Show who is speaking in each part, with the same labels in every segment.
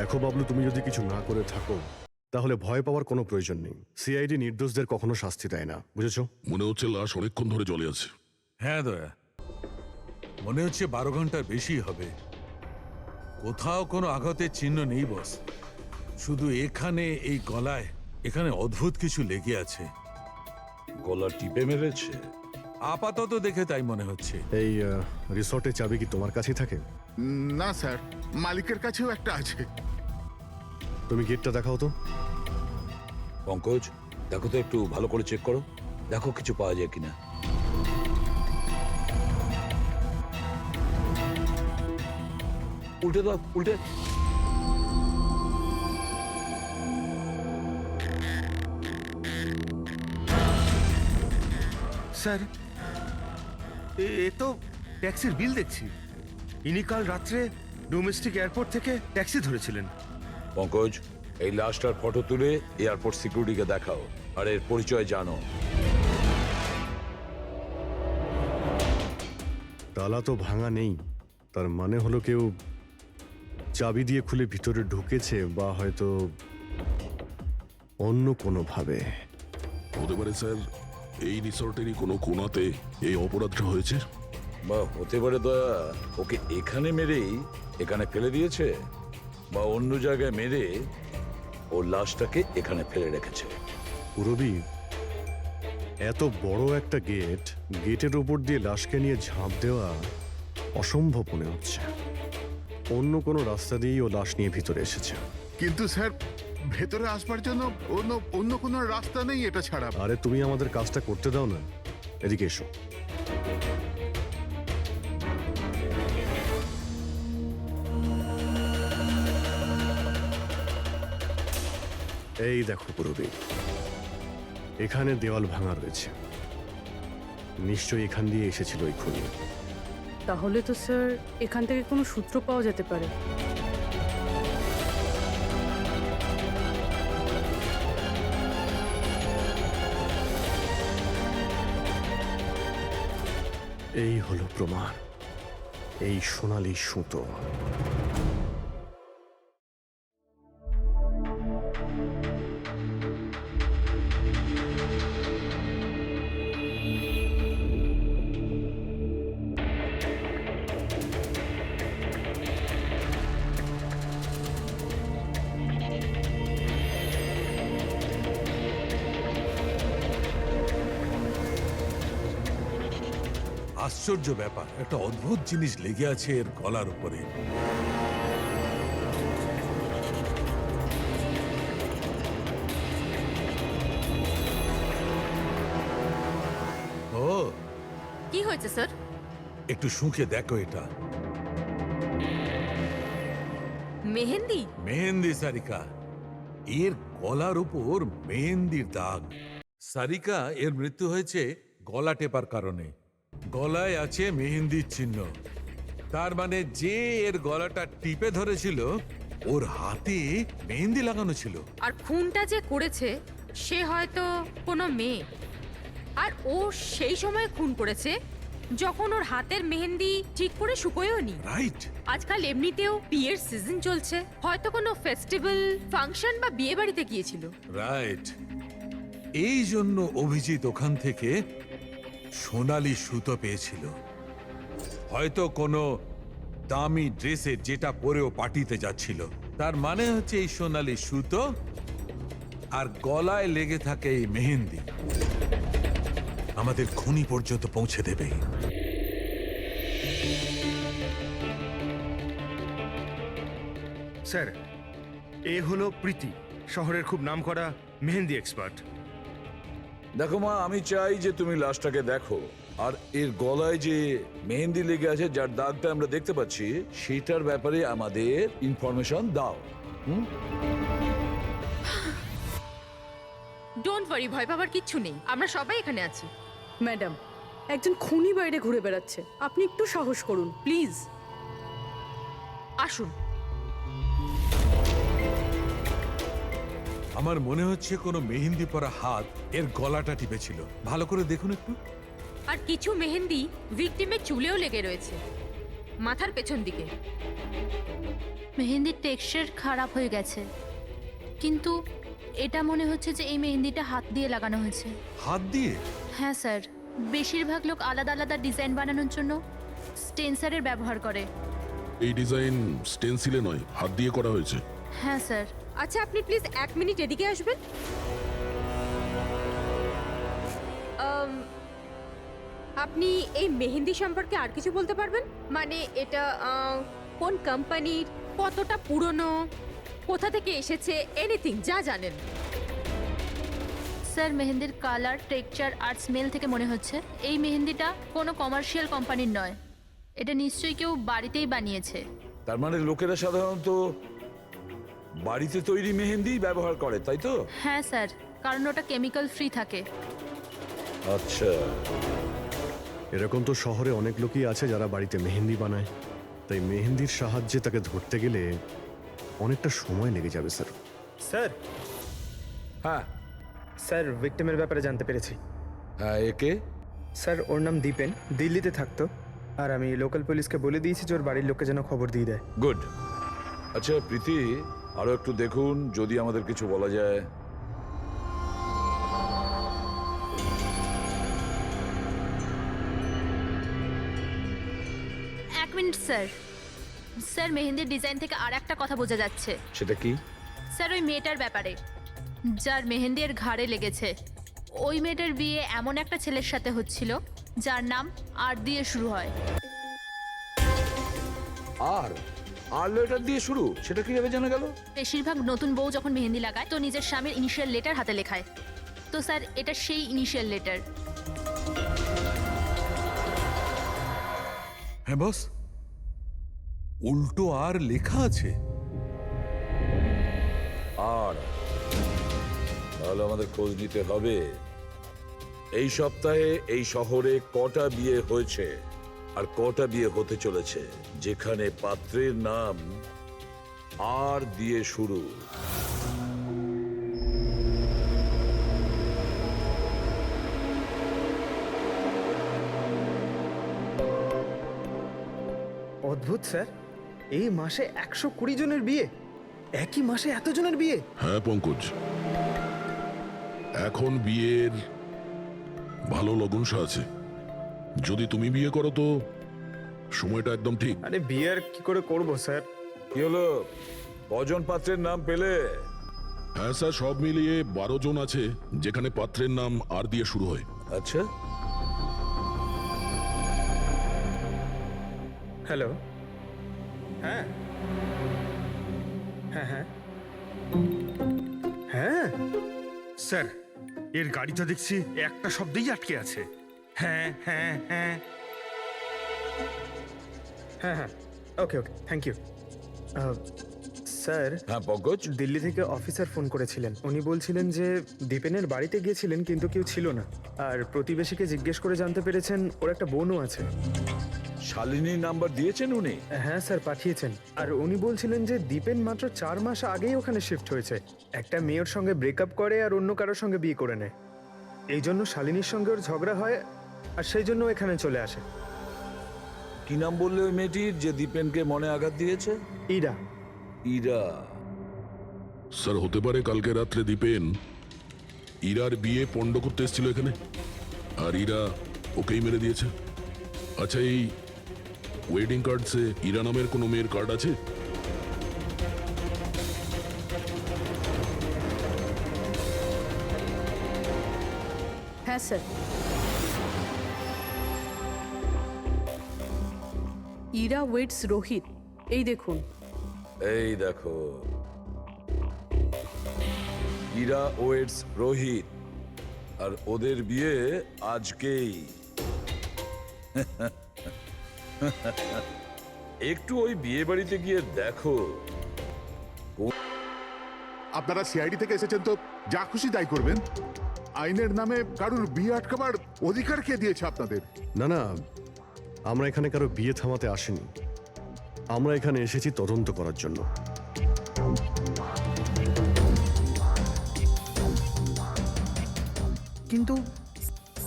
Speaker 1: দেখো বাবলু, তুমি যদি কিছু না করে থাকো তাহলে ভয় পাওয়ার কোনো প্রয়োজন নেই। সিআইডি নির্দোষদের কখনো শাস্তি দেয় না, বুঝেছো?
Speaker 2: মনে হচ্ছে লাশ অনেকক্ষণ ধরে জলে আছে।
Speaker 3: হ্যাঁ দয়া, মনে হচ্ছে 12 ঘন্টার বেশি হবে। কোথাও কোনো আঘাতের চিহ্ন নেই বস, শুধু এখানে এই গলায় এখানে অদ্ভুত কিছু লেগে আছে।
Speaker 4: গলা টিপে মেরেছে?
Speaker 3: আপাতত দেখে তাই মনে হচ্ছে।
Speaker 1: এই রিসর্টের চাবি কি তোমার কাছেই থাকে?
Speaker 5: না স্যার, মালিকের কাছেও একটা আছে।
Speaker 1: তুমি গেটটা দেখাও তো।
Speaker 4: পঙ্কজ, দেখো তো, একটু ভালো করে চেক করো, দেখো কিছু পাওয়া যায় কিনা। উল্টে দাও, উল্টে।
Speaker 6: স্যার, এ তো ট্যাক্সির বিল দেখছি। ইনি কাল রাত্রে ডোমেস্টিক এয়ারপোর্ট থেকে ট্যাক্সি ধরেছিলেন।
Speaker 4: পঙ্কজ, এই লাশটার ফটো তুলে এয়ারপোর্ট সিকিউরিটিকে দেখাও, আর এর পরিচয় জানো।
Speaker 1: তালা তো ভাঙা নেই, তার মানে হলো কেউ চাবি দিয়ে খুলে ভিতরে ঢুকেছে, বা হয়তো অন্য কোনোভাবে।
Speaker 2: হতে পারে স্যার এই রিসর্টেরই কোনো কোণাতে এই অপরাধটা হয়েছে।
Speaker 4: বা হতে পারে দয়া ওকে এখানে মেরেই এখানে ফেলে দিয়েছে, বা অন্য জায়গায় মেরে ও লাশটাকে এখানে ফেলে রেখেছে।
Speaker 1: পুরবী, এত বড় একটা গেটের উপর দিয়ে লাশকে নিয়ে ঝাঁপ দেওয়া অসম্ভব মনে হচ্ছে। অন্য কোনো রাস্তা দিয়েই ও লাশ নিয়ে ভিতরে এসেছে।
Speaker 5: কিন্তু স্যার, ভেতরে আসবার জন্য অন্য কোনো রাস্তা নেই এটা ছাড়া।
Speaker 1: আরে তুমি আমাদের কাজটা করতে দাও না, এদিকে এসো। এই দেখো পুরবী, এখানে দেওয়াল ভাঙা রয়েছে, নিশ্চয়ই এখান দিয়ে এসেছিল এই খুনি।
Speaker 7: তাহলে তো স্যার এখান থেকে কোনো সূত্র পাওয়া যেতে পারে।
Speaker 1: এই হলো প্রমাণ, এই সোনালী সুতো।
Speaker 3: আশ্চর্য ব্যাপার, একটা অদ্ভুত জিনিস লেগে আছে এর গলার উপরে। ও,
Speaker 8: কি হয়েছে স্যার?
Speaker 3: একটু শুঁকে দেখো এটা।
Speaker 8: মেহেন্দি?
Speaker 3: মেহেন্দি সারিকা, এর গলার উপর মেহেন্দির দাগ। সারিকা, এর মৃত্যু হয়েছে গলা টেপার কারণে। গলায় আছে মেহেন্দির চিহ্ন, তার মানে যে এর গলাটা টিপে ধরেছিল ওর হাতে মেহেন্দি লাগানো ছিল।
Speaker 8: আর খুনটা যে করেছে সে হয়তো কোনো মেয়ে, আর ও সেই সময় খুন করেছে যখন ওর হাতের মেহেন্দি ঠিক করে শুকোয়ও নি।
Speaker 3: রাইট।
Speaker 8: আজকাল এমনিতেও বিয়ের সিজন চলছে, হয়তো কোনো ফেস্টিভ্যাল, ফাংশন বা বিয়ে বাড়িতে গিয়েছিল।
Speaker 3: রাইট, এই জন্য অভিজিৎ ওখান থেকে সোনালী সুতো পেয়েছিল। হয়তো কোনো দামি ড্রেসে যেটা পরেও পার্টিতে যাচ্ছিল। তার মানে হচ্ছে এই সোনালী সুতো আর গলায় লেগে থাকে এই মেহেন্দি আমাদের খুনি পর্যন্ত পৌঁছে দেবে।
Speaker 6: স্যার, এ হলো প্রীতি, শহরের খুব নামকরা মেহেন্দি এক্সপার্ট।
Speaker 4: দেখো মা, আমি চাই যে তুমি লাশটাকে দেখো, আর এর গলায় যে মেহেন্দি লেগে আছে, যার দাগটা আমরা দেখতে পাচ্ছি, সেটার ব্যাপারে আমাদের ইনফরমেশন দাও।
Speaker 8: ডোন্ট ওয়ারি, ভয় পাবার কিচ্ছু নেই, আমরা সবাই এখানে আছি।
Speaker 7: ম্যাডাম, একজন খুনি বাইরে ঘুরে বেড়াচ্ছে, আপনি একটু সাহস করুন প্লিজ।
Speaker 8: আসুন।
Speaker 3: আমার মনে হচ্ছে কোনো মেহেন্দি পরা হাত এর গলাটা টিপেছিল। ভালো করে দেখুন একটু।
Speaker 8: আর কিছু মেহেন্দি ভিকটিমের চুলেও লেগে রয়েছে। মাথার পেছন দিকে।
Speaker 9: মেহেন্দির টেক্সচার খারাপ হয়ে গেছে, কিন্তু এটা মনে হচ্ছে যে এই মেহেন্দিটা হাত দিয়ে লাগানো হয়েছে।
Speaker 3: হাত দিয়ে?
Speaker 9: হ্যাঁ স্যার, বেশিরভাগ লোক আলাদা আলাদা ডিজাইন বানানোর জন্য স্টেন্সারের ব্যবহার করে।
Speaker 2: এই ডিজাইন স্টেন্সিলে নয়, হাত দিয়ে করা হয়েছে।
Speaker 9: হ্যাঁ স্যার।
Speaker 8: আচ্ছা, আপনি প্লিজ 1 মিনিট এদিকে আসবেন। আপনি এই মেহেন্দি সম্পর্কে আর কিছু বলতে পারবেন? মানে এটা কোন কোম্পানির, কতটা পুরনো, কোথা থেকে এসেছে, এনিথিং যা জানেন।
Speaker 9: স্যার, মেহেন্দির কালার, টেক্সচার আর স্মেল থেকে মনে হচ্ছে এই মেহেন্দিটা কোনো কমার্শিয়াল কোম্পানির নয়। এটা নিশ্চয়ই কেউ বাড়িতেই বানিয়েছে।
Speaker 4: তার মানে লোকেরা সাধারণত বাড়িতে তৈরি মেহেন্দি ব্যবহার করে, তাই তো?
Speaker 9: হ্যাঁ স্যার, কারণ ওটা কেমিক্যাল ফ্রি থাকে।
Speaker 4: আচ্ছা,
Speaker 1: এরকম তো শহরে অনেক লোকই আছে যারা বাড়িতে মেহেন্দি বানায়, তাই মেহেন্দির সাহায্যে তাকে ধরতে গেলে অনেকটা সময় লেগে যাবে স্যার।
Speaker 6: স্যার,
Speaker 4: হ্যাঁ
Speaker 6: স্যার ভিক্টিমের ব্যাপারে জানতে পেরেছি।
Speaker 4: হ্যাঁ, একে
Speaker 6: স্যার, ওর নাম দীপেন, দিল্লিতে থাকতো। আর আমি লোকাল পুলিশকে বলে দিয়েছি যে ওর বাড়ির লোককে যেন খবর দিয়ে দেয়।
Speaker 4: গুড। আচ্ছা প্রীতি, আরো একটু দেখুন যদি আমাদের কিছু বলা যায়।
Speaker 9: এক মিনিট স্যার। স্যার, মেহেন্দির ডিজাইন থেকে আর একটা কথা বোঝা যাচ্ছে।
Speaker 4: সেটা কি?
Speaker 9: স্যার, ওই মেয়েটার ব্যাপারে, যার মেহেন্দি এর ঘাড়ে লেগেছে। ওই মেয়েটার বিয়ে এমন একটা ছেলের সাথে হচ্ছিল যার নাম আর দিয়ে শুরু হয়।
Speaker 4: আর আর লেটার দিয়ে শুরু, সেটা কিভাবে জানা গেল?
Speaker 9: বেশিরভাগ নতুন বউ যখন মেহেন্দি লাগায় তো নিজের স্বামীর ইনিশিয়াল লেটার হাতে লেখায়। তো স্যার, এটা সেই ইনিশিয়াল লেটার।
Speaker 3: হ্যাঁ বস, উল্টো আর লেখা আছে।
Speaker 4: আর তাহলে আমাদের খোঁজ নিতে হবে এই সপ্তাহে এই শহরে কটা বিয়ে হয়েছে আর কটা বিয়ে হতে চলেছে যেখানে পাত্রের নাম আর দিয়ে শুরু।
Speaker 6: অদ্ভুত স্যার, এই মাসে 120 জনের বিয়ে, একই মাসে এতজনের বিয়ে।
Speaker 2: হ্যাঁ পঙ্কজ, এখন বিয়ের ভালো লগ্নসা আছে। যদি তুমি বিয়ে করো তো সময়টা একদম ঠিক।
Speaker 6: আরে বিয়ে আর কি করে করবো স্যার?
Speaker 4: কি হলো, কজন পাত্রের নাম পেলে?
Speaker 2: হ্যাঁ স্যার, সব মিলিয়ে 12 জন আছে যেখানে পাত্রের নাম আর দিয়ে শুরু হয়।
Speaker 4: আচ্ছা,
Speaker 6: হ্যালো, হ্যাঁ হ্যাঁ হ্যাঁ হ্যাঁ
Speaker 10: স্যার, এর গাড়িটা দেখছি একটা শব্দেই আটকে আছে। হ্যাঁ হ্যাঁ হ্যাঁ
Speaker 6: হ্যাঁ হ্যাঁ, ওকে ওকে, থ্যাংক ইউ। স্যার,
Speaker 4: হ্যাঁ পঙ্কজ,
Speaker 6: দিল্লি থেকে অফিসার ফোন করেছিলেন। উনি বলছিলেন যে দীপেনের বাড়িতে গিয়েছিলেন কিন্তু কেউ ছিল না। আর প্রতিবেশীকে জিজ্ঞেস করে জানতে পেরেছেন ওর একটা বোনও আছে।
Speaker 4: শালিনীর নাম্বার দিয়েছেন উনি?
Speaker 6: হ্যাঁ স্যার, পাঠিয়েছেন। আর উনি বলছিলেন যে দীপেন মাত্র 4 মাস আগেই ওখানে শিফট হয়েছে। একটা মেয়ের সঙ্গে ব্রেকআপ করে আর অন্য কারোর সঙ্গে বিয়ে করে নেয়। এই জন্য শালিনীর সঙ্গে ওর ঝগড়া হয় আর সেই জন্য এখানে চলে আসে।
Speaker 4: কি নাম বললে ওই মেয়েটির যে দীপেনকে মনে আঘাত দিয়েছে?
Speaker 6: ইরা।
Speaker 4: ইরা?
Speaker 2: স্যার, হতে পারে কালকে রাত্রে দীপেন ইরার বিয়ে পণ্ড করতে এসেছিল এখানে, আর ইরা ওকেই মেরে দিয়েছে। আচ্ছা, এই ওয়েডিং কার্ডসে ইরা নামের কোনো মেয়ের কার্ড আছে?
Speaker 7: হ্যাঁ স্যার, ইরা ওয়েটস রোহিত, এই দেখুন।
Speaker 4: এই দেখো, ইরা ওয়েটস রোহিত, আর ওদের বিয়ে আজকেই। একটু ওই বিয়ে বাড়িতে গিয়ে দেখো।
Speaker 5: আপনারা সিআইডি থেকে এসেছেন তো যা খুশি তাই করবেন। আইনের নামে কারুর বিয়ে আটকাবার অধিকার কে দিয়েছে আপনাদের?
Speaker 1: না না, আমরা এখানে কারো বিয়ে থামাতে আসিনি। আমরা এখানে এসেছি তদন্ত করার জন্য।
Speaker 6: কিন্তু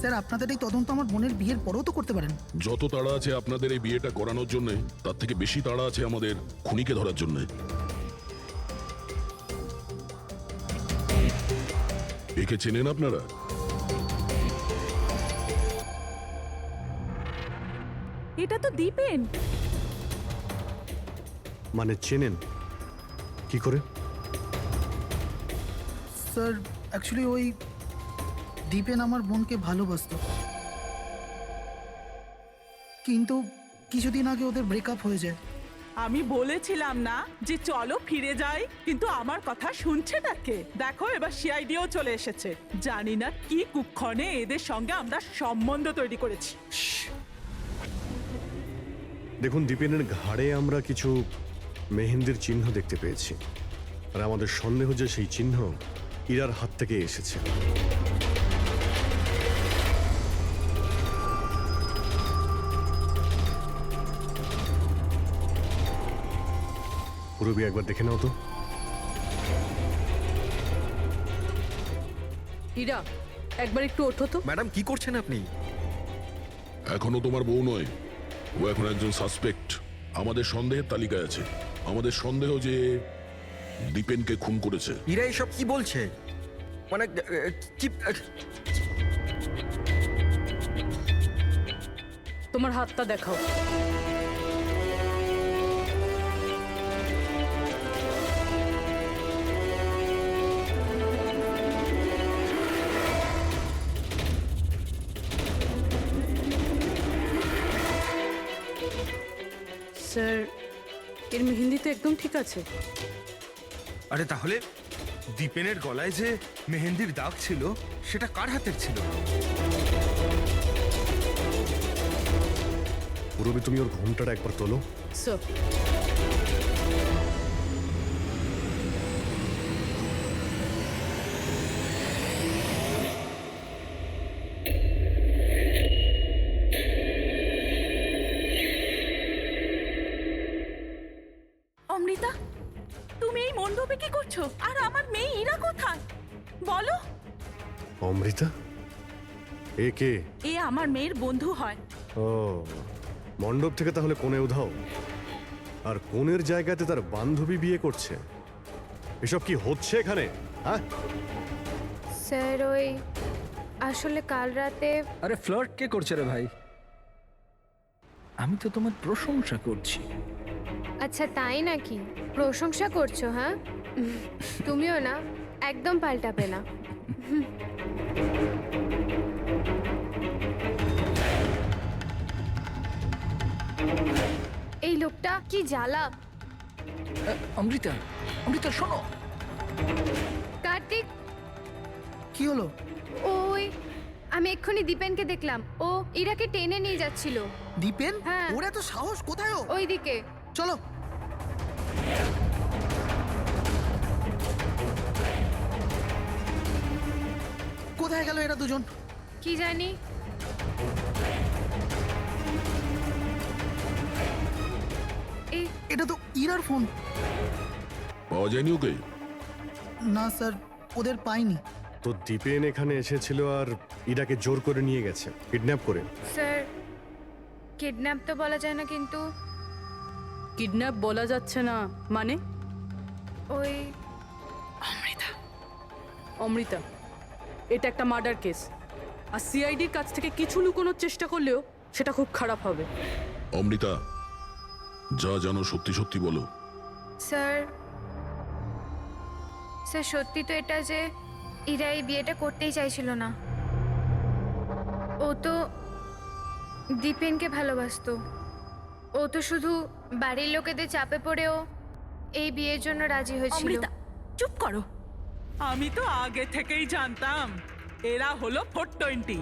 Speaker 11: স্যার আপনাদের এই তদন্ত আমার বোনের বিয়ের পরেও তো করতে পারেন।
Speaker 2: যত তাড়া আছে আপনাদের এই বিয়েটা করানোর জন্য, তার থেকে বেশি তাড়া আছে আমাদের খুনিকে ধরার জন্য। একে চেনেন আপনারা?
Speaker 7: এটা তো দীপেন।
Speaker 1: মানে চেনেন কি করে?
Speaker 11: স্যার অ্যাকচুয়ালি ওই দীপেন আমার বোনকে ভালোবাসতো, কিন্তু কিছুদিন আগে ওদের ব্রেকআপ হয়ে যায়।
Speaker 12: আমি বলেছিলাম না যে চলো ফিরে যাই, কিন্তু আমার কথা শুনছে না কে? দেখো এবার সিআইডিও চলে এসেছে। জানি না কি কুক্ষণে এদের সঙ্গে আমরা সম্বন্ধ তৈরি করেছি।
Speaker 1: দেখুন, দীপেনের ঘাড়ে আমরা কিছু মেহেন্দির চিহ্ন দেখতে পেয়েছি, আর আমাদের সন্দেহ যে সেই চিহ্ন ইরার হাত থেকে এসেছে। পুরবি একবার দেখে নাও তো।
Speaker 7: ইরা, একবার একটু ওঠো তো।
Speaker 6: ম্যাডাম কি করছেন আপনি?
Speaker 2: এখনো তোমার বউ নয়, ও এখন একজন সাসপেক্ট। আমাদের সন্দেহের তালিকায় আছে। আমাদের সন্দেহ যে দীপেনকে খুন করেছে।
Speaker 6: ইরা এসব কি বলছে? মানে কি?
Speaker 7: তোমার হাতটা দেখাও। স্যার, এর মেহেন্দি তো একদম ঠিক আছে।
Speaker 10: আরে তাহলে দীপেনের গলায় যে মেহেন্দির দাগ ছিল সেটা কার হাতের ছিল?
Speaker 1: পুরবি, তুমি ওর ঘুমটাটা একবার তোলো।
Speaker 7: স্যার,
Speaker 12: অমৃতা, তুমি এই মণ্ডপে কি করছো? আর আমার মেয়ে ইরা কোথায় বলো?
Speaker 1: অমৃতা? এ কে?
Speaker 12: এ আমার মেয়ের বন্ধু হয়।
Speaker 1: ও, মণ্ডপ থেকে তাহলে কোণে উধাও, আর কোণের জায়গাতে তার বান্ধবী বিয়ে করছে। এসব কি হচ্ছে এখানে? হ্যাঁ
Speaker 8: স্যার ওই আসলে কাল রাতে
Speaker 6: আরে ফ্লার্ট কে করছে রে ভাই? আমি তো তোমার প্রশংসা করছি।
Speaker 8: আচ্ছা তাই নাকি? প্রশংসা করছো? হ্যাঁ, তুমিও না একদম পাল্টাবে না। এই লোকটা কি জ্বালা।
Speaker 11: অমৃতা, অমৃতা শোনো।
Speaker 8: কার্তিক,
Speaker 11: কি হলো?
Speaker 8: ওই আমি এক্ষুনি দীপেনকে দেখলাম, ও ইরাকে টেনে নিয়ে যাচ্ছিল।
Speaker 11: দীপেন?
Speaker 8: হ্যাঁ।
Speaker 11: ওর এত সাহস কোথায়?
Speaker 8: ওইদিকে
Speaker 11: চলো। কোথায় গেল এরা দুজন?
Speaker 8: কি জানি।
Speaker 11: এটা তো ইরার ফোন।
Speaker 2: পাওয়া যায়নি ওকে?
Speaker 11: না স্যার, ওদের পাইনি।
Speaker 1: তো দীপেন এখানে এসেছিল আর ইরাকে জোর করে নিয়ে গেছে, কিডন্যাপ করে।
Speaker 8: স্যার, কিডন্যাপ তো বলা যায় না, কিন্তু
Speaker 7: কিডন্যাপ বলা যাচ্ছে না মানে?
Speaker 8: ওই
Speaker 7: অমৃতা, এটা একটা মার্ডার কেস, আর সিআইডির কাছ থেকে কিছু লুকোনোর চেষ্টা করলেও সেটা খুব খারাপ হবে।
Speaker 2: অমৃতা, যা জানো সত্যি সত্যি বলো।
Speaker 8: স্যার, স্যার সত্যি তো এটা যে ইরা এই বিয়েটা করতেই চাইছিল না। ও তো দীপেনকে ভালোবাসতো। ও তো শুধু বাড়ির লোকেদের চাপে পড়েও এই বিয়ের জন্য রাজি হয়েছিল।
Speaker 12: অমৃতা চুপ করো। আমি তো আগে থেকেই জানতাম এরা হলো 420।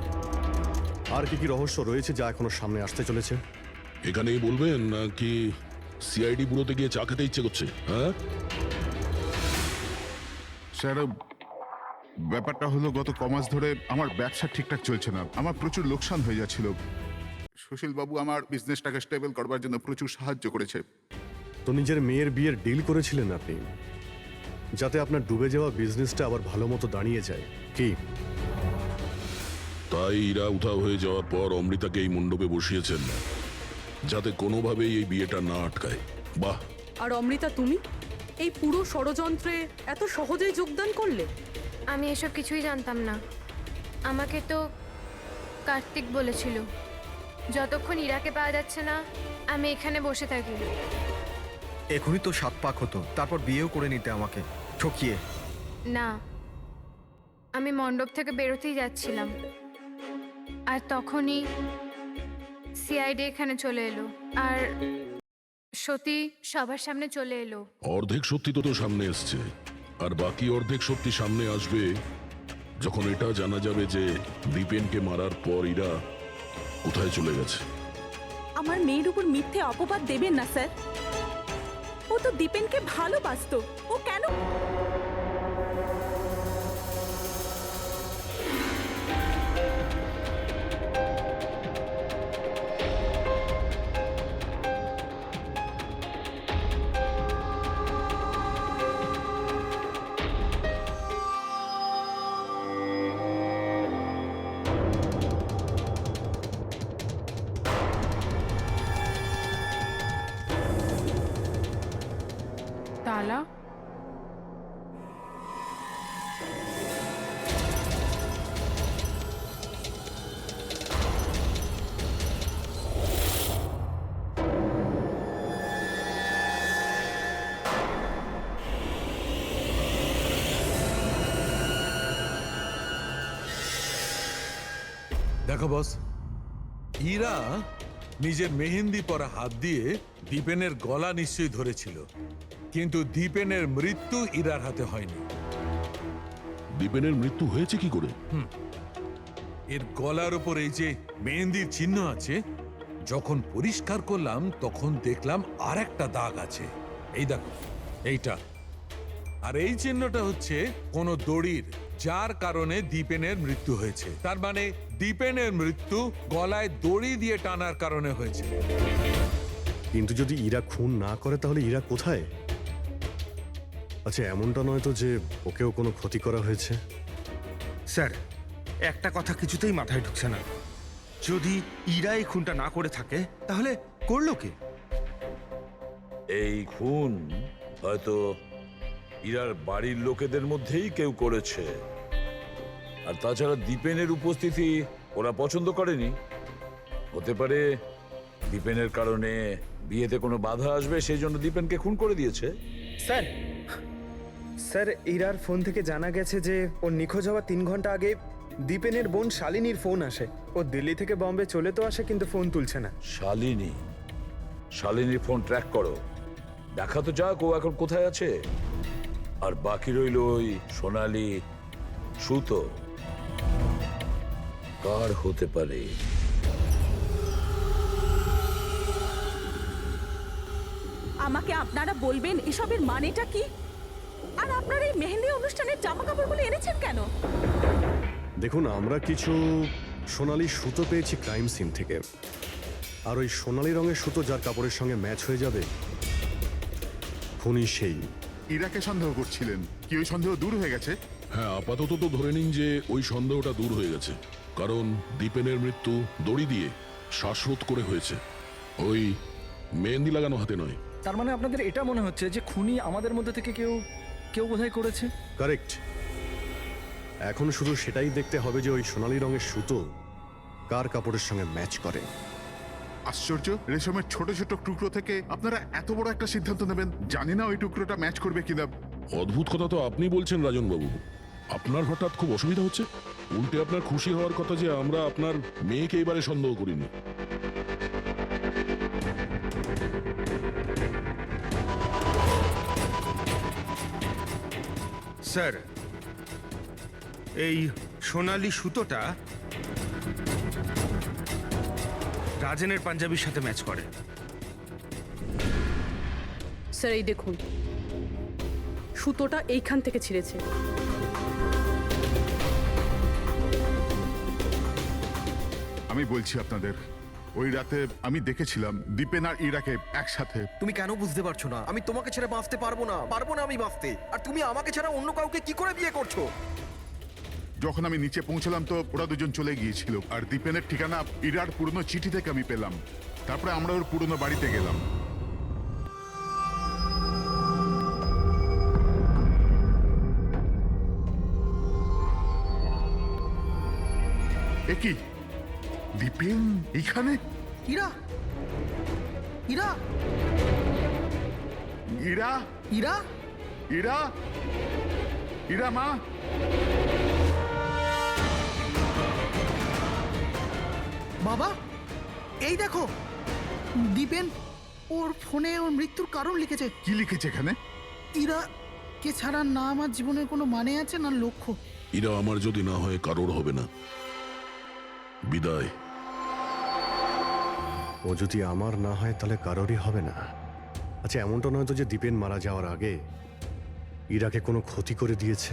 Speaker 1: আর কি কি রহস্য রয়েছে যা এখনো সামনে আসতে চলেছে?
Speaker 2: এখানেই বলবেন নাকি সিআইডি ব্যুরোতে গিয়ে চা খেতে ইচ্ছে করছে? হ্যাঁ
Speaker 5: স্যার, ব্যাপারটা হলো গত কমাস ধরে আমার ব্যবসা ঠিকঠাক চলছে না। আমার প্রচুর লোকসান হয়ে যাচ্ছিল। সুশীল বাবু আমার বিজনেসটাকে স্টেবল করবার জন্য প্রচুর সাহায্য করেছে।
Speaker 1: তো নিজের মেয়ের বিয়ের ডিল করেছিলেন আপনি, যাতে আপনার ডুবে যাওয়া বিজনেসটা আবার ভালো মতো দাঁড়িয়ে যায় কি?
Speaker 2: তাই ইরা উধাও হয়ে যাওয়ার পর অমৃতাকে এই মণ্ডপে বসিয়েছেন যাতে কোনোভাবেই এই বিয়েটা না আটকায়। বাহ!
Speaker 7: আর অমৃতা, তুমি এই পুরো ষড়যন্ত্রে এত সহজেই যোগদান করলে?
Speaker 8: আমি এসব কিছুই জানতাম না। আমাকে তো কার্তিক বলেছিল যতক্ষণ ইরাকে পাওয়া যাচ্ছে না আমি এখানে বসে থাকি।
Speaker 10: এখনই তো 7 পাক হতো, তারপর বিয়েও করে নিতে আমাকে ঠকিয়ে।
Speaker 8: না, আমি মণ্ডপ থেকে বেরোতেই যাচ্ছিলাম আর তখনই সিআইডি এখানে চলে এলো আর সতী সবার সামনে চলে এলো।
Speaker 2: অর্ধেক সত্যি তো সামনে এসছে, আর বাকি অর্ধেক সত্যি সামনে আসবে যখন এটা জানা যাবে যে দীপেনকে মারার পর ইরা কোথায় চলে গেছে।
Speaker 12: আমার মেয়ের উপর মিথ্যে অপবাদ দেবেন না স্যার। ও তো দীপেনকে ভালোবাসতো। ও কেন? তালা?
Speaker 3: দেখো বস, ইরা নিজের মেহেন্দি পরা হাত দিয়ে দীপেনের গলা নিশ্চয়ই ধরেছিল, কিন্তু দীপেনের মৃত্যু ইরার হাতে হয়নি।
Speaker 2: দীপেনের মৃত্যু হয়েছে কি করে?
Speaker 3: এর গলার উপর এই যে মেহেন্দির চিহ্ন আছে, যখন পরিষ্কার করলাম তখন দেখলাম আর একটা দাগ আছে। এই দেখো, এইটা। আর এই চিহ্নটা হচ্ছে কোনো দড়ির, যার কারণে দীপেনের মৃত্যু হয়েছে। তার মানে দীপেনের মৃত্যু গলায় দড়ি দিয়ে টানার কারণে হয়েছে।
Speaker 1: কিন্তু যদি ইরা খুন না করে তাহলে ইরা কোথায়? আচ্ছা, এমনটা নয় তো যে ওকেও কোনো ক্ষতি করা হয়েছে?
Speaker 10: স্যার, একটা কথা কিছুতেই মাথায় ঢুকছে না। যদি ইরা এই খুনটা না করে থাকে তাহলে করলো কে?
Speaker 4: এই খুন হয়তো ইরার বাড়ির লোকেদের মধ্যেই কেউ করেছে। আর তাছাড়া দীপেনের উপস্থিতি ওরা পছন্দ করেনি। হতে পারে দীপেনের কারণে বিয়েতে কোনো বাধা আসবে, সেই জন্য দীপেনকে খুন করে দিয়েছে।
Speaker 6: স্যার, স্যার, ইরার ফোন থেকে জানা গেছে যে ওর নিখোঁজ হওয়া 3 ঘন্টা আগে দীপেনের বোন শালিনীর ফোন আসে। ও দিল্লি থেকে বম্বে চলে তো আসে, কিন্তু ফোন তুলছে না।
Speaker 4: শালিনীর ফোন ট্র্যাক করো, দেখা তো যাক ও এখন কোথায় আছে। আর বাকি রইল ওই সোনালি সুতো, কার হতে পারে?
Speaker 12: আমাকে আপনারা বলবেন এসবের মানেটা কি? আর আপনারা এই মেহেন্দি অনুষ্ঠানের জামা কাপড়গুলো এনেছেন কেন?
Speaker 1: দেখুন, আমরা কিছু সোনালি সুতো পেয়েছি ক্রাইম সিন থেকে। আর ওই সোনালি রঙের সুতো যার কাপড়ের সঙ্গে ম্যাচ হয়ে যাবে, খুনি সেই।
Speaker 5: ইরাকে সন্দেহ করছিলেন, কি ওই সন্দেহ দূর হয়ে গেছে?
Speaker 2: হ্যাঁ, আপাতত তো ধরে নিন যে ওই সন্দেহটা দূর হয়ে গেছে, কারণ দীপেনের মৃত্যু দড়ি দিয়ে শ্বাসরোধ করে হয়েছে, ওই মেহেন্দি লাগানো হাতে নয়।
Speaker 13: তার মানে আপনাদের এটা মনে হচ্ছে যে খুনি আমাদের মধ্যে থেকে কেউ বোধহয় করেছে?
Speaker 1: কারেক্ট। এখন শুধু সেটাই দেখতে হবে যে ওই সোনালি রঙের সুতো কার কাপড়ের সঙ্গে ম্যাচ করে।
Speaker 5: আশ্চর্য, রেশমের ছোট ছোট টুকরো থেকে আপনারা এত বড় একটা সিদ্ধান্ত নেবেন। জানি না ওই টুকরোটা ম্যাচ করবে কিনা।
Speaker 2: অদ্ভুত কথা তো আপনি বলছেন রাজন বাবু। আপনার হঠাৎ খুব অসুবিধা হচ্ছে? উল্টে আপনার খুশি হওয়ার কথা যে আমরা আপনার মেয়েকে এবারে সন্দেহ করিনি।
Speaker 10: স্যার, এই সোনালি সুতোটা রাজেনের পাঞ্জাবির সাথে ম্যাচ করে।
Speaker 7: স্যার, এই দেখুন, সুতোটা এইখান থেকে ছিঁড়েছে।
Speaker 5: আমি বলছি আপনাদের, ওই রাতে আমি দেখেছিলাম দীপেন আর ইরাকে একসাথে।
Speaker 10: তুমি কেন বুঝতে পারছো না? আমি তোমাকে ছেড়ে বাঁচতে পারবো না আমি বাঁচতে। আর তুমি আমাকে ছাড়া অন্য কাউকে কি করে বিয়ে করছো?
Speaker 5: যখন আমি নিচে পৌঁছলাম তো ওরা দুজন চলে গিয়েছিল, আর দীপেনের ঠিকানা ইরার পুরনো চিঠি থেকে আমি পেলাম। তারপরে আমরা ওর পুরনো বাড়িতে গেলাম। এ কি, দীপেন এখানে?
Speaker 11: ইরা ইরা
Speaker 5: ইরা,
Speaker 11: ইরা
Speaker 5: ইরা, ইরা মা।
Speaker 11: বাবা, এই দেখো দীপেন ওর ফোনে ওর মৃত্যুর কারণ লিখেছে।
Speaker 5: কি লিখেছে এখানে?
Speaker 11: ইরা কে ছাড়া না আমার জীবনের কোনো মানে আছে না লক্ষ্য।
Speaker 2: ইরা আমার যদি না হয় কারোর হবে না। বিদায়।
Speaker 1: ও যদি আমার না হয় তাহলে কারোরই হবে না। আচ্ছা, এমনটা নয় তো যে দীপেন মারা যাওয়ার আগে ইরাকে কোনো ক্ষতি করে দিয়েছে?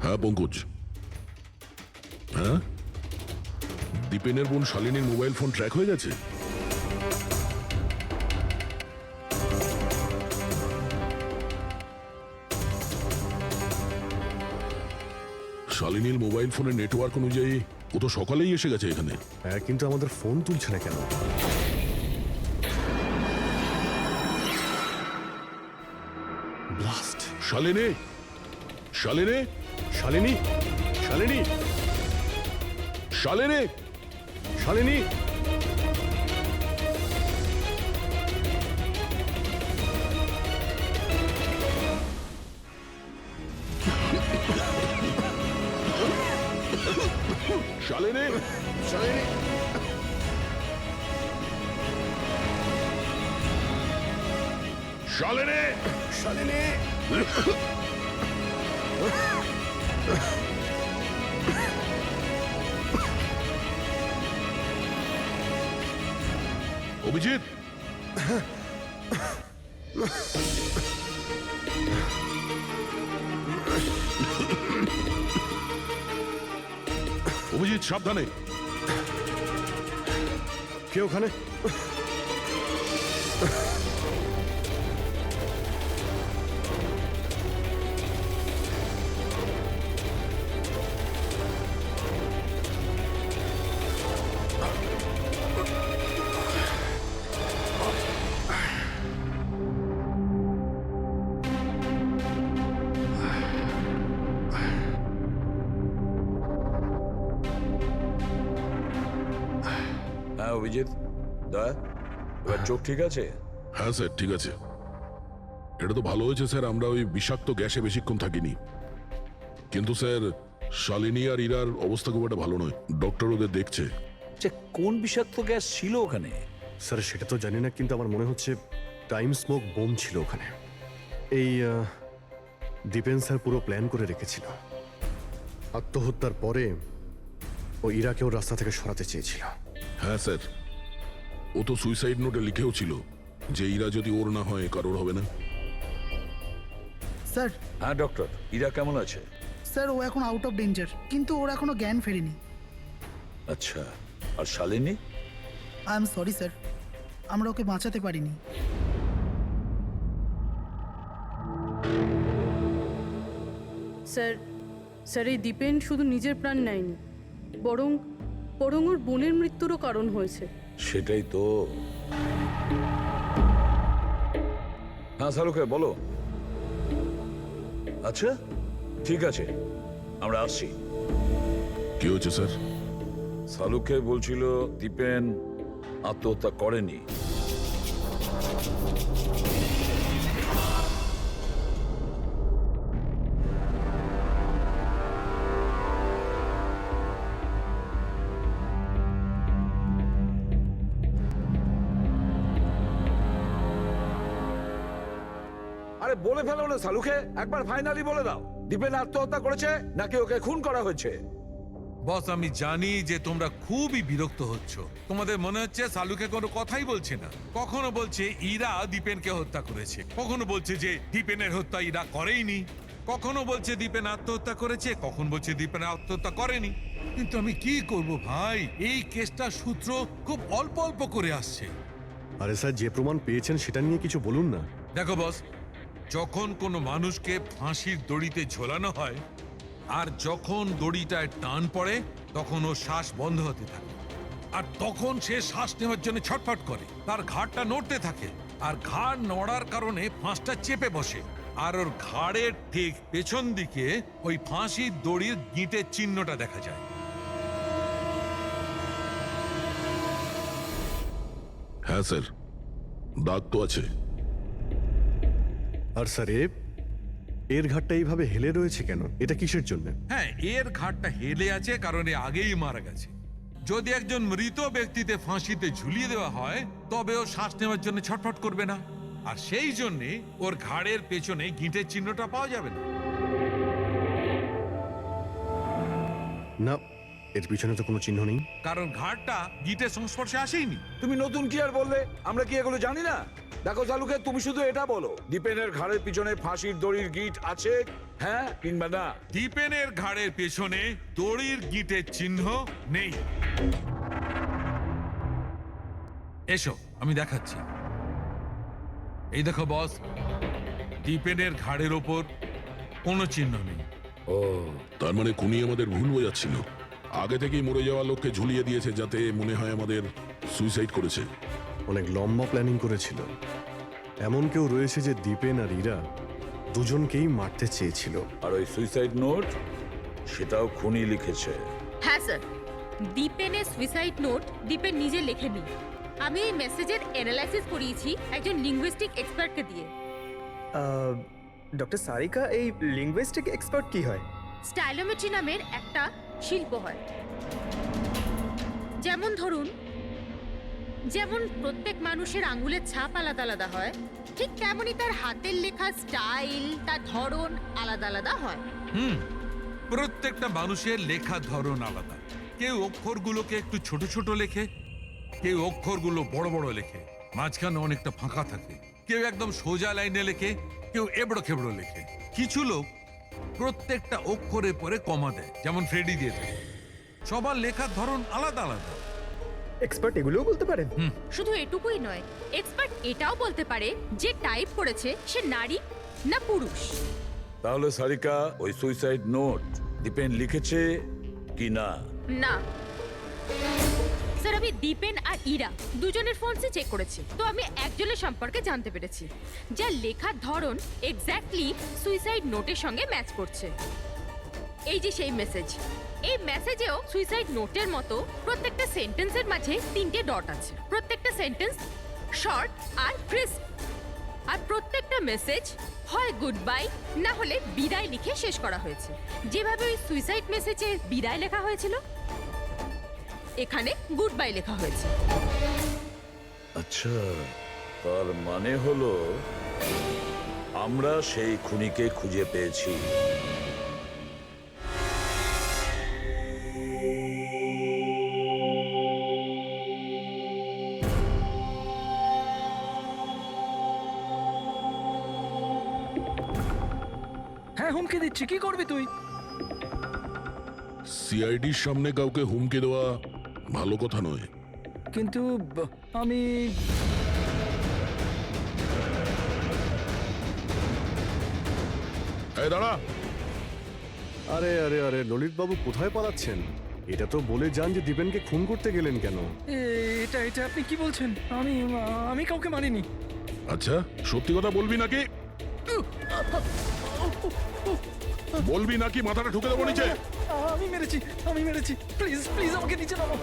Speaker 2: হ্যাঁ পঙ্কজ, হ্যাঁ, দীপেনের বোন শালিনীর মোবাইল ফোন ট্র্যাক হয়ে গেছে। শালিনীর মোবাইল ফোনের নেটওয়ার্ক অনুযায়ী ও তো সকালেই এসে গেছে এখানে।
Speaker 1: হ্যাঁ, কিন্তু আমাদের ফোন তুলছে না কেন? ব্লাস্ট!
Speaker 2: শালিনী, শালিনী,
Speaker 1: শালিনী, শালিনী,
Speaker 2: শালিনী,
Speaker 1: শালিনী!
Speaker 2: শালিনী,
Speaker 1: শালিনী!
Speaker 2: শালিনী,
Speaker 1: শালিনী!
Speaker 2: অভিজিৎ, অভিজিৎ সাবধানে।
Speaker 1: কে ওখানে?
Speaker 4: হ্যাঁ অভিজিৎ, দয়া, এবার চোখ ঠিক আছে?
Speaker 2: হ্যাঁ স্যার, ঠিক আছে। এটা তো ভালো হয়েছে স্যার, আমরা ওই বিষাক্ত গ্যাসে বেশিক্ষণ থাকিনি। কিন্তু স্যার, শালিনী আর ইরার অবস্থা খুব একটা ভালো নয়। ডক্টর ওদের দেখছে।
Speaker 4: কোন বিষাক্ত গ্যাস ছিল ওখানে?
Speaker 1: স্যার, সেটা তো জানি না, কিন্তু আমার মনে হচ্ছে টাইম স্মোক বোম ছিল ওখানে। এই দীপেন স্যার পুরো প্ল্যান করে রেখেছিল। আত্মহত্যার পরে ও ইরাকে ওর রাস্তা থেকে সরাতে চেয়েছিল।
Speaker 2: হ্যাঁ স্যার, ও তো সুইসাইড নোটে লিখেও ছিল যে ইরা যদি ওর না হয় কারোর হবে না।
Speaker 11: স্যার,
Speaker 4: হ্যাঁ ডক্টর, ইরা কেমন আছে?
Speaker 11: স্যার ও এখন আউট অফ ডেঞ্জার, কিন্তু ওর এখনো জ্ঞান ফেরেনি।
Speaker 4: আচ্ছা, আর Shalini?
Speaker 11: I am sorry sir, আমরা ওকে বাঁচাতে পারিনি।
Speaker 7: স্যার, স্যার এই দীপেন শুধু নিজের প্রাণ নেয়নি, বরং বরং ওর বোনের মৃত্যুরও কারণ হয়েছে।
Speaker 4: সেটাই তো। হ্যাঁ শালুকে বলো। আচ্ছা ঠিক আছে, আমরা আসছি।
Speaker 2: কি হয়েছে স্যার?
Speaker 4: শালুকে বলছিল দীপেন আত্মহত্যা করেনি। আরে বলে ফেলো না শালুকে, একবার ফাইনালি বলে দাও, দীপেন আত্মহত্যা করেছে নাকি ওকে খুন করা হয়েছে?
Speaker 3: বস, আমি জানি যে তোমরা খুবই বিরক্ত হচ্ছ। তোমাদের মনে হচ্ছে শালুকে কোনো কথাই বলছে না। কখনো বলছে ইরা দীপেনকে হত্যা করেছে, কখনো বলছে যে দীপেনের হত্যা ইরা করেইনি, কখনো বলছে দীপেন আত্মহত্যা করেছে, কখন বলছে দীপেন আত্মহত্যা করেনি। কিন্তু আমি কি করব ভাই, এই কেসটার সূত্র খুব অল্প অল্প করে আসছে।
Speaker 1: আরে স্যার, যে প্রমাণ পেয়েছেন সেটা নিয়ে কিছু বলুন না।
Speaker 3: দেখো বস, যখন কোনো মানুষকে ফাঁসির দড়িতে ঝোলানো হয় আর যখন দড়িটায় টান পড়ে তখন ওর শ্বাস বন্ধ হতে থাকে, আর তখন সে শ্বাস নেওয়ার জন্য ছটফট করে, তার ঘাড়টা নড়তে থাকে, আর ঘাড় নড়ার কারণে ফাঁসটা চেপে বসে, আর ওর ঘাড়ের ঠিক পেছন দিকে ওই ফাঁসির দড়ির গিঁটের চিহ্নটা দেখা যায়।
Speaker 2: হ্যাঁ স্যার, দাগ তো আছে।
Speaker 1: আর স্যার এর ঘাটটা এইভাবে হেলে রয়েছে কেন? এটা কিসের জন্য?
Speaker 3: হ্যাঁ, এর ঘাড়টা হেলে আছে কারণ এ আগেই মারা গেছে। যদি একজন মৃত ব্যক্তিতে ফাঁসিতে ঝুলিয়ে দেওয়া হয় তবে ও শ্বাস নেওয়ার জন্য ছটফট করবে না, আর সেই জন্যে ওর ঘাড়ের পেছনে গিঁটের চিহ্নটা পাওয়া যাবে না।
Speaker 1: না, এর পিছনে তো কোনো চিহ্ন নেই।
Speaker 3: কারণ ঘাড়টা গিঁটের সংস্পর্শে আসেইনি।
Speaker 4: তুমি নতুন কি আর বললে? আমরা কি এগুলো জানি না? দেখো চালুকে, তুমি শুধু এটা বলো, দীপেনের ঘাড়ের পিছনে ফাঁসির দড়ির গিঁট আছে, হ্যাঁ কিংবা না?
Speaker 3: দীপেনের ঘাড়ের পেছনে দড়ির গিঁটের চিহ্ন নেই। এসো আমি দেখাচ্ছি। এই দেখো বস, দীপেনের ঘাড়ের ওপর কোনো চিহ্ন নেই।
Speaker 4: ও,
Speaker 2: তার মানে খুনি আমাদের ভুল বোঝাচ্ছিল। আগে থেকেই মরে যাওয়া লোককে ঝুলিয়ে দিয়েছে যাতে মনে হয় আমাদের সুইসাইড করেছে।
Speaker 1: অনেক লম্বা প্ল্যানিং করেছিল। এমন কেউ রয়েছে যে দীপেন আর ইরা দুজনকেই মারতে চেয়েছিল।
Speaker 4: আর ওই সুইসাইড নোট, সেটাও খুনি লিখেছে।
Speaker 9: হ্যাঁ স্যার, দীপেনের সুইসাইড নোট দীপেন নিজে লেখেনি। আমি এই মেসেজের অ্যানালাইসিস করিয়েছি একজন লিঙ্গুইস্টিক এক্সপার্টকে দিয়ে।
Speaker 6: ডক্টর সারিকা, এই লিঙ্গুইস্টিক এক্সপার্ট কি হয়?
Speaker 9: স্টাইলোমেট্রি নামের একটা শিল্প হয়। যেমন প্রত্যেক মানুষের আঙ্গুলের ছাপ আলাদা আলাদা হয়, ঠিক তেমনই তার হাতের লেখা স্টাইল, তার ধরন আলাদা আলাদা হয়।
Speaker 3: প্রত্যেকটা মানুষের লেখার ধরন আলাদা। কেউ অক্ষরগুলোকে একটু ছোট ছোট লেখে, কেউ অক্ষরগুলো বড় বড় লেখে, মাঝখানে অনেকটা ফাঁকা থাকে, কেউ একদম সোজা লাইনে লেখে, কেউ এবড়ো খেবড়ো লেখে। কিছু লোক প্রত্যেকটা অক্ষরের পরে কমা দেয়, যেমন ফ্রেডি দিয়ে থাকে। সবার লেখার ধরন আলাদা আলাদা।
Speaker 6: এক্সপার্ট এগুলোও বলতে পারেন?
Speaker 9: শুধু এটুকুই নয়, এক্সপার্ট এটাও বলতে পারে যে টাইপ করেছে সে নারী না পুরুষ।
Speaker 4: তাহলে সারিকা, ওই সুইসাইড নোট দীপেন লিখেছে কি না?
Speaker 9: না স্যার, আমি দীপেন আর ইরা দুজনের ফোনসে চেক করেছি, তো আমি একজনের সম্পর্কে জানতে পেরেছি যার লেখার ধরন এক্স্যাক্টলি সুইসাইড নোটের সঙ্গে ম্যাচ করছে। এই যে সেই মেসেজ, এই মেসেজেও সুইসাইড নোটের মতো প্রত্যেকটা সেন্টেন্সের মাঝে 3টে ডট আছে। প্রত্যেকটা সেন্টেন্স শর্ট আর ক্রিস্প, আর প্রত্যেকটা মেসেজ হয় গুড বাই না হলে বিদায় লিখে শেষ করা হয়েছে। যেভাবে ওই সুইসাইড মেসেজে বিদায় লেখা হয়েছিল, এখানে গুড বাই লেখা হয়েছে।
Speaker 4: আচ্ছা, তার মানে হলো আমরা সেই খুনিকে খুঁজে পেয়েছি।
Speaker 13: হ্যাঁ, হুমকি দিচ্ছি, কি করবি তুই?
Speaker 2: সিআইডির সামনে কাউকে হুমকি দেওয়া ভালো কথা নয়।
Speaker 13: কিন্তু আমি
Speaker 2: এই দাঁড়া।
Speaker 1: আরে আরে আরে ললিত বাবু, কোথায় পালাচ্ছেন? এটা তো বলে যান যে দীপেনকে খুন করতে গেলেন কেন?
Speaker 13: এটা এটা আপনি কি বলছেন? আমি কাউকে মারিনি।
Speaker 2: আচ্ছা, সত্যি কথা বলবি নাকি? বলবি নাকি মাথাটা ঠুকে দেবো নিচে?
Speaker 13: আমি মেরেছি। প্লিজ প্লিজ আমাকে নিচে নামো,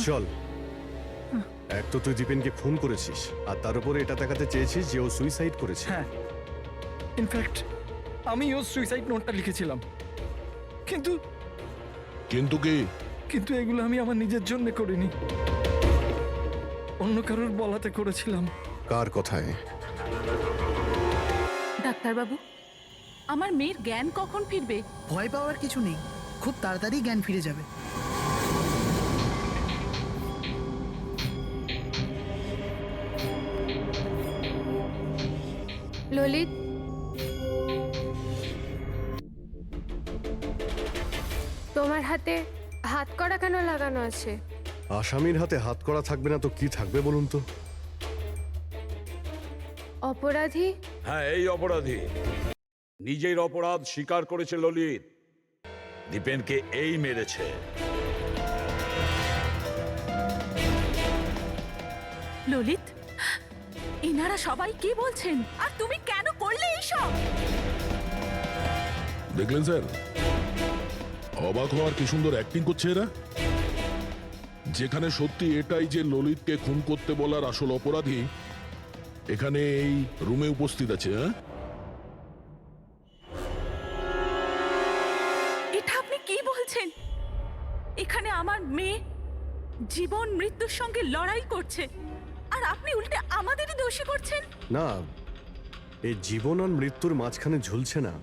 Speaker 1: চল, এক তো তুই দীপেনকে খুন করেছিস, আর তার উপরে এটা দেখাতে চেয়েছিস যে ও সুইসাইড করেছে।
Speaker 13: হ্যাঁ, ইনফ্যাক্ট আমি ওর সুইসাইড নোটটা লিখেছিলাম, কিন্তু
Speaker 2: কি?
Speaker 13: এগুলো আমি আমার নিজের জন্য করিনি, অন্য কারোর বলাতে করেছিলাম।
Speaker 1: কার কথায়?
Speaker 12: ডাক্তারবাবু, আমার মেয়ের জ্ঞান কখন ফিরবে?
Speaker 11: ভয় পাওয়ার কিছু নেই, খুব তাড়াতাড়ি জ্ঞান ফিরে যাবে।
Speaker 8: ললিত, তোমার হাতে হাত করা কেন লাগানো আছে?
Speaker 1: আসামির হাতে হাত করা থাকবে না তো কি থাকবে বলুন তো?
Speaker 8: অপরাধী?
Speaker 4: হ্যাঁ, এই অপরাধী নিজের অপরাধ স্বীকার করেছে ললিত। দীপেনকে এই মেরেছে।
Speaker 12: ললিত, এনারা সবাই কি বলছেন আর তুমি কেন করলে এইসব?
Speaker 2: দেখলেন স্যার, অবাক হওয়ার কি সুন্দর অ্যাক্টিং করছে এরা। যেখানে সত্যি এটাই যে ললিতকে খুন করতে বলার আসল অপরাধী এখানে এই রুমে উপস্থিত আছে। হ্যাঁ,
Speaker 12: এটা আপনি কি বলছেন? এখানে আমার মেয়ে জীবন মৃত্যুর সঙ্গে লড়াই করছে আর আপনি উল্টে আমাদেরই দোষী করছেন।
Speaker 1: না, এই জীবন আর মৃত্যুর মাঝখানে ঝুলছে না,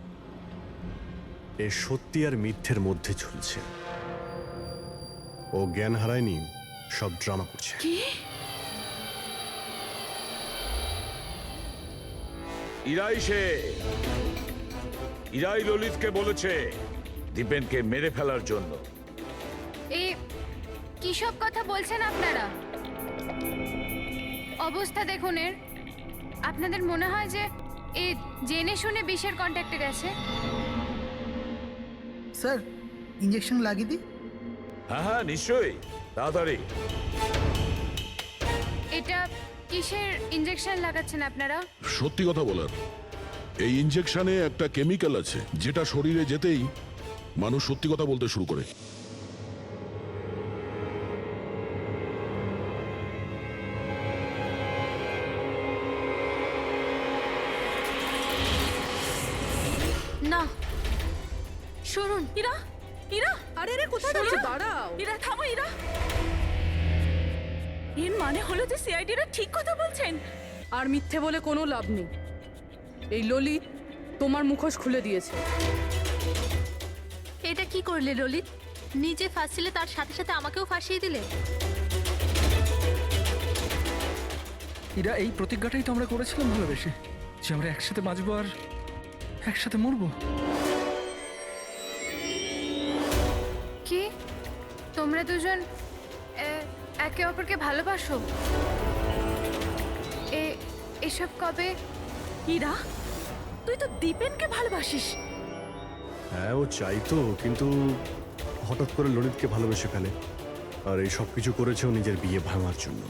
Speaker 1: এ সত্যি আর মিথ্যের মধ্যে ঝুলছে। ও জ্ঞান হারায়নি, সব ড্রামা করছে।
Speaker 12: কি?
Speaker 4: ইরাই ললিতকে বলেছে দীপেনকে মেরে ফেলার জন্য।
Speaker 8: এই কি সব কথা বলছেন আপনারা? অবস্থা দেখুন এর। আপনাদের মনে হয় যে এ জেনে শুনে বিষের কন্ট্যাক্টে গেছে?
Speaker 11: স্যার, ইঞ্জেকশন লাগিয়ে দিই?
Speaker 4: হ্যাঁ হ্যাঁ, নিশ্চয়ই, তাড়াতাড়ি।
Speaker 8: এটা কিসের ইঞ্জেকশন লাগাচ্ছেন আপনারা?
Speaker 2: সত্যি কথা বলার, এই ইনজেকশনে একটা কেমিক্যাল আছে যেটা শরীরে যেতেই মানুষ সত্যি কথা বলতে শুরু করে।
Speaker 9: না, শুনুন।
Speaker 12: ইরা, ইরা,
Speaker 7: আরে রে, কোথায় যাচ্ছে? দাঁড়াও।
Speaker 12: ইরা থামো, ইরা। এর মানে হলো যে সিআইডিরা ঠিক কথা বলছেন।
Speaker 7: আর মিথ্যে বলে কোনো লাভ নেই। এই ললিত তোমার মুখোশ খুলে দিয়েছে।
Speaker 9: এটা কি করলে ললিত? নিজে ফাঁসছিলে তার সাথে সাথে আমাকেও ফাঁসিয়ে দিলে।
Speaker 13: এরা এই প্রতিজ্ঞাটাই তো আমরা করেছিলাম ভালোবেসে, যে আমরা একসাথে বাঁচবো আর একসাথে মরবো।
Speaker 8: কি তোমরা দুজন একে অপরকে ভালোবাসো? এসব কবে?
Speaker 12: ইরা, তুই তো দীপেনকে ভালোবাসিস।
Speaker 1: হ্যাঁ, ও চাইতো, কিন্তু হঠাৎ করে ললিতকে ভালোবেসে ফেলে। আর এই সব কিছু করেছে ও নিজের বিয়ে ভাঙার জন্য।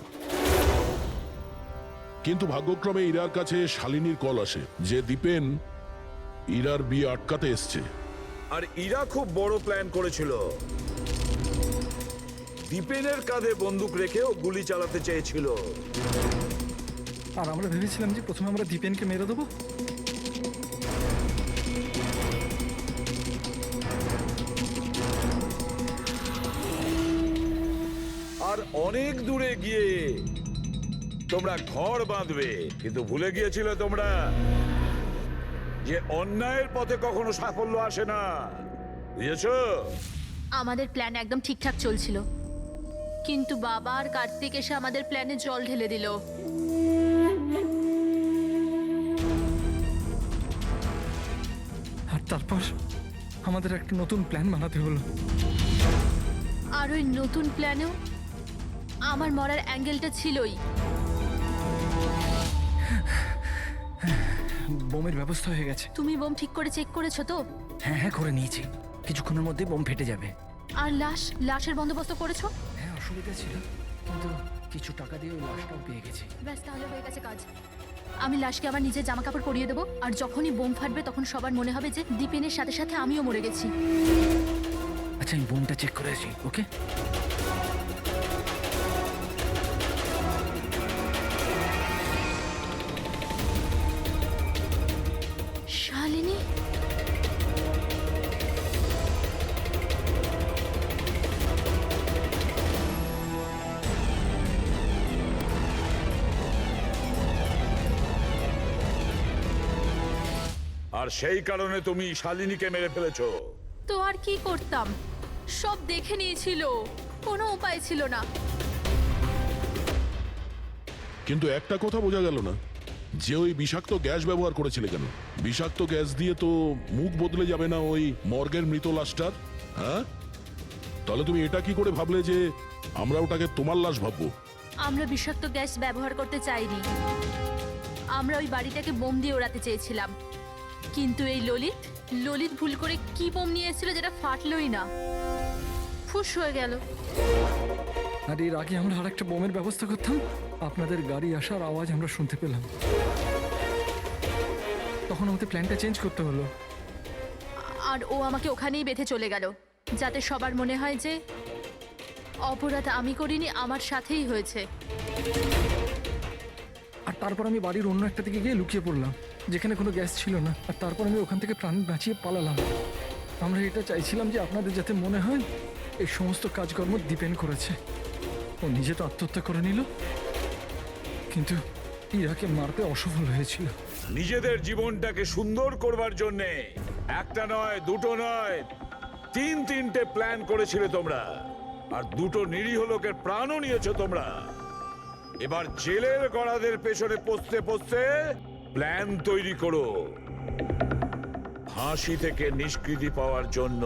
Speaker 2: কিন্তু ভাগ্যক্রমে ইরার কাছে শালিনীর কল আসে যে দীপেন ইরার বিয়ে আটকাতে এসছে।
Speaker 4: আর ইরা খুব বড় প্ল্যান করেছিল। দীপেনের কাঁধে বন্দুক রেখেও গুলি চালাতে চেয়েছিল।
Speaker 13: আর আমরা ভেবেছিলাম যে প্রথমে আমরা দীপেনকে মেরে দেবো।
Speaker 4: আর অনেক দূরে গিয়ে তোমরা ঘর বাঁধবে, কিন্তু ভুলে গিয়েছিলে তোমরা যে অন্যায়ের পথে কখনো সাফল্য আসে না। বুঝেছো?
Speaker 9: আমাদের প্ল্যান একদম ঠিকঠাক চলছিল, কিন্তু বাবা আর কার্তিক এসে আমাদের প্ল্যানে জল ঢেলে দিল।
Speaker 13: আর তারপর আমাদের একটা নতুন প্ল্যান বানাতে হলো।
Speaker 9: আর ওই নতুন প্ল্যানেও আমার মরার অ্যাঙ্গেলটা ছিলই।
Speaker 13: বোমের ব্যবস্থা হয়ে গেছে।
Speaker 9: তুমি বোম ঠিক করে চেক করেছো তো?
Speaker 13: হ্যাঁ হ্যাঁ, করে নিয়েছি। কিছুক্ষণের মধ্যে বোম ফেটে যাবে।
Speaker 9: আর লাশের বন্দোবস্ত করেছো?
Speaker 13: হ্যাঁ, অসুবিধা ছিল, কিন্তু কিছু টাকা দিয়ে ওই লাশটাও পেয়ে গেছি।
Speaker 9: ব্যাস, তাহলে হয়ে গেছে কাজ। আমি লাশকে আবার নিজের জামা কাপড় পরিয়ে দেবো, আর যখনই বোম ফাটবে তখন সবার মনে হবে যে দীপেনের সাথে সাথে আমিও মরে গেছি।
Speaker 13: আচ্ছা, আমি বোমটা চেক করে আসি। ওকে?
Speaker 9: শালিনী,
Speaker 4: আর সেই কারণে তুমি শালিনীকে মেরে ফেলেছো।
Speaker 9: তো আর কি করতাম? সব দেখে নিয়েছিল, কোনো উপায় ছিল না।
Speaker 2: কিন্তু একটা কথা বোঝা গেল না, যে ওই বিষাক্ত গ্যাস ব্যবহার করেছিলে কেন? বিষাক্ত গ্যাস দিয়ে তো মুখ বদলে যাবে না ওই মর্গের মৃত লাশটার? হ্যাঁ, তাহলে তুমি এটা কি করে ভাবলে যে আমরা ওটাকে তোমার লাশ ভাববো?
Speaker 9: আমরা বিষাক্ত গ্যাস ব্যবহার করতে চাইনি। আমরা ওই বাড়িটাকে বোম দিয়ে ওড়াতে চেয়েছিলাম, কিন্তু এই ললিত ভুল করে কি বোম নিয়ে এসেছিল যেটা ফাটলোই না, ফুস হয়ে গেল।
Speaker 13: আর এর আগে আমরা আর একটা বোমের ব্যবস্থা করতাম, আপনাদের গাড়ি আসার আওয়াজ আমরা শুনতে পেলাম, তখন আমাদের প্ল্যানটা চেঞ্জ করতে হলো।
Speaker 9: আর ও আমাকে ওখানেই বেঁধে চলে গেল, যাতে সবার মনে হয় যে অপরাধ আমি করিনি, আমার সাথেই হয়েছে।
Speaker 13: আর তারপর আমি বাড়ির অন্য একটা দিকে গিয়ে লুকিয়ে পড়লাম, যেখানে কোনো গ্যাস ছিল না। আর তারপর আমি ওখান থেকে প্রাণ বাঁচিয়ে পালালাম। আমরা এটা চাইছিলাম যে আপনাদের যাতে মনে হয় এই সমস্ত কাজকর্ম দীপেন করেছে। ও নিজে তো আত্মহত্যা করে নিল, কিন্তু ইরাকে মারতে অসফল হয়েছিল।
Speaker 4: নিজেদের জীবনটাকে সুন্দর করবার জন্যে একটা নয়, দুটো নয়, তিনটে প্ল্যান করেছিলে তোমরা, আর দুটো নিরীহ লোকের প্রাণও নিয়েছো তোমরা। এবার জেলের গড়াদের পেছনে পৌঁছতে পৌঁছতে প্ল্যান তৈরি করো ফাঁসি থেকে নিষ্কৃতি পাওয়ার জন্য।